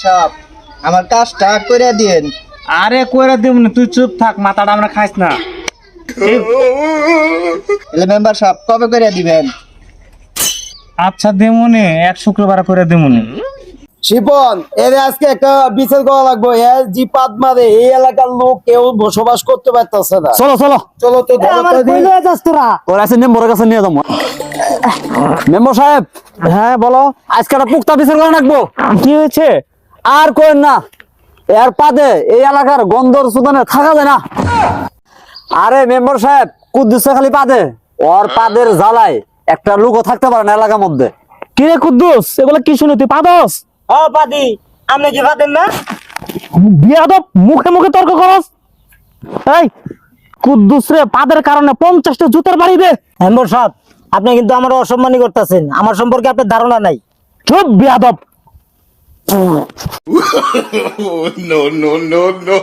সাহেব আমার কাজটা করে দিন। আরে কইরা দিব না, তুই চুপ থাক, মাথাটা আমরা খাইস না। মেম্বার সাহেব কবে করে দিবেন? আচ্ছা দেমুনি, এক শুক্রবার করে দেমুনি। শিপন এর আজকে একটা বিচার করা লাগবে। এর জি পাত মারে এই এলাকার লোক কেউ বসবাস করতে পারতেছে না। চলো চলো চলো তো আমার কইলে যাস তোরা তোর আছে মেম্বারের কাছে নিয়ে যাবো। মেম্বার সাহেব, হ্যাঁ বলো। আজকে একটা পুক্তা বিচার করা লাগবো। কি হয়েছে? আর কোয়েন না, এর পাদে এই এলাকার গন্ধর সুদানে থাকা যায় না। আরে মেম্বার সাহেব, কুদ্দুস খালি পাদে, ওর পাদের জ্বালায় একটা লোকও থাকতে পারে না এলাকার মধ্যে। কি রে কুদ্দুস, এগুলো কি শুনে তুই পাদস? ও পাদি, আপনি কি পাতেন না? বিয়াদব, মুখে মুখে তর্ক করস। এই কুদ্দুস রে পাদের কারণে 50টা জুতার বাড়ি দে। হেমবর সাহেব, আপনি কিন্তু আমার অসম্মানই করতেছেন। আমার সম্পর্কে আপনার ধারণা নাই। চুপ বিয়াদব। No, no, no, no.